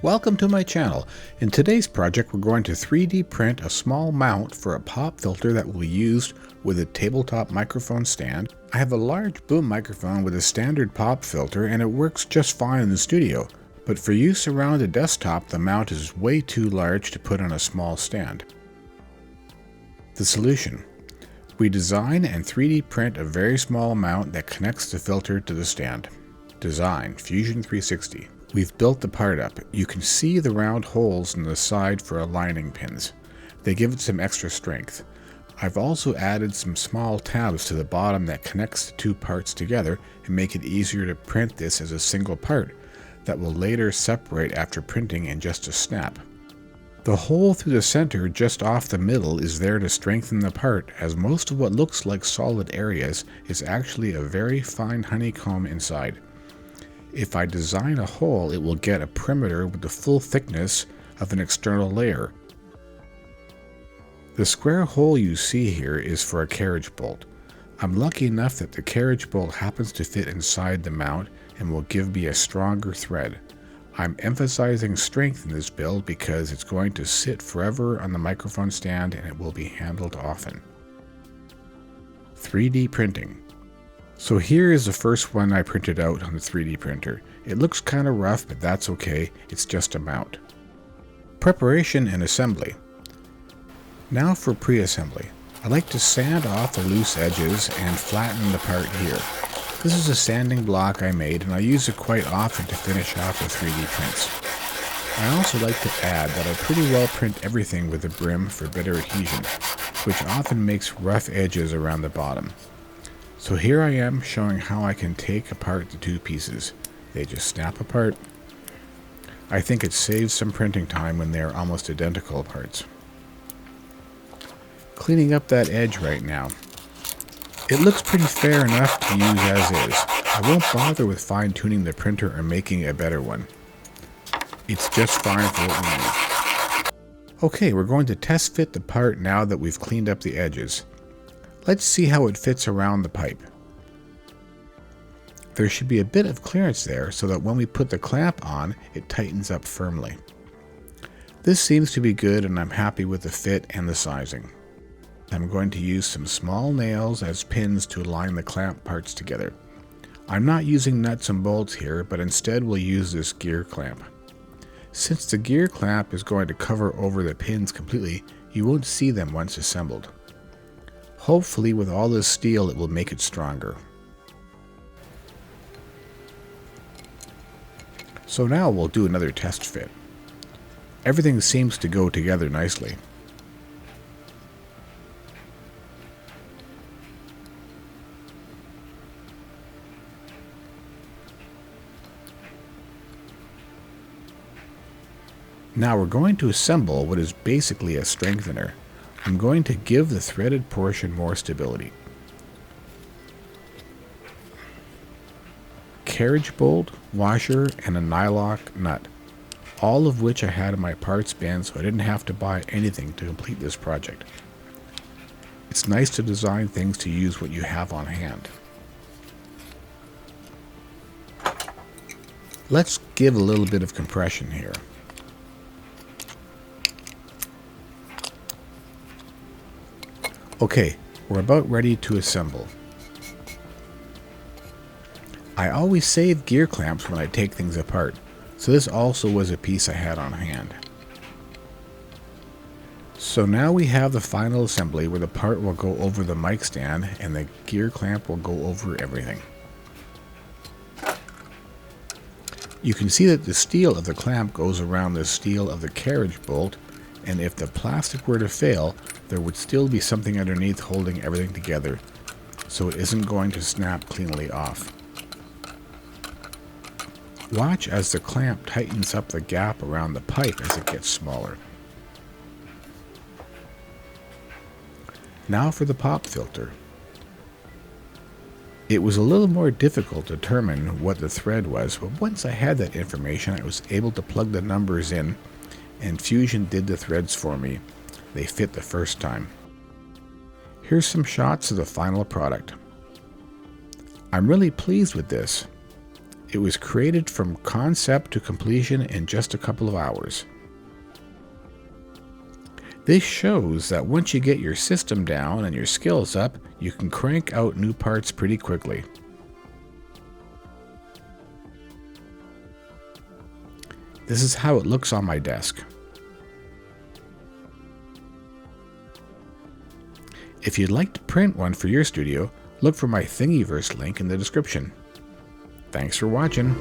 Welcome to my channel. In today's project we're going to 3D print a small mount for a pop filter that will be used with a tabletop microphone stand. I have a large boom microphone with a standard pop filter and it works just fine in the studio, but for use around a desktop the mount is way too large to put on a small stand. The solution. We design and 3D print a very small mount that connects the filter to the stand. Design, Fusion 360. We've built the part up. You can see the round holes in the side for aligning pins. They give it some extra strength. I've also added some small tabs to the bottom that connects the two parts together and make it easier to print this as a single part that will later separate after printing in just a snap. The hole through the center just off the middle is there to strengthen the part, as most of what looks like solid areas is actually a very fine honeycomb inside. If I design a hole, it will get a perimeter with the full thickness of an external layer. The square hole you see here is for a carriage bolt. I'm lucky enough that the carriage bolt happens to fit inside the mount and will give me a stronger thread. I'm emphasizing strength in this build because it's going to sit forever on the microphone stand and it will be handled often. 3D printing. So here is the first one I printed out on the 3D printer. It looks kind of rough, but that's okay, it's just a mount. Preparation and assembly. Now for pre-assembly. I like to sand off the loose edges and flatten the part here. This is a sanding block I made and I use it quite often to finish off the 3D prints. I also like to add that I pretty well print everything with a brim for better adhesion, which often makes rough edges around the bottom. So here I am showing how I can take apart the two pieces. They just snap apart. I think it saves some printing time when they're almost identical parts. Cleaning up that edge right now. It looks pretty fair enough to use as is. I won't bother with fine-tuning the printer or making a better one. It's just fine for what we need. Okay, we're going to test fit the part now that we've cleaned up the edges. Let's see how it fits around the pipe. There should be a bit of clearance there so that when we put the clamp on, it tightens up firmly. This seems to be good and I'm happy with the fit and the sizing. I'm going to use some small nails as pins to align the clamp parts together. I'm not using nuts and bolts here, but instead we'll use this gear clamp. Since the gear clamp is going to cover over the pins completely, you won't see them once assembled. Hopefully with all this steel it will make it stronger. So now we'll do another test fit. Everything seems to go together nicely. Now we're going to assemble what is basically a strengthener. I'm going to give the threaded portion more stability. Carriage bolt, washer, and a nylock nut, all of which I had in my parts bin so I didn't have to buy anything to complete this project. It's nice to design things to use what you have on hand. Let's give a little bit of compression here. Okay, we're about ready to assemble. I always save gear clamps when I take things apart, so this also was a piece I had on hand. So now we have the final assembly where the part will go over the mic stand and the gear clamp will go over everything. You can see that the steel of the clamp goes around the steel of the carriage bolt, and if the plastic were to fail, there would still be something underneath holding everything together, so it isn't going to snap cleanly off. Watch as the clamp tightens up the gap around the pipe as it gets smaller. Now for the pop filter. It was a little more difficult to determine what the thread was, but once I had that information I was able to plug the numbers in and Fusion did the threads for me. They fit the first time. Here's some shots of the final product. I'm really pleased with this. It was created from concept to completion in just a couple of hours. This shows that once you get your system down and your skills up, you can crank out new parts pretty quickly. This is how it looks on my desk. If you'd like to print one for your studio, look for my Thingiverse link in the description. Thanks for watching.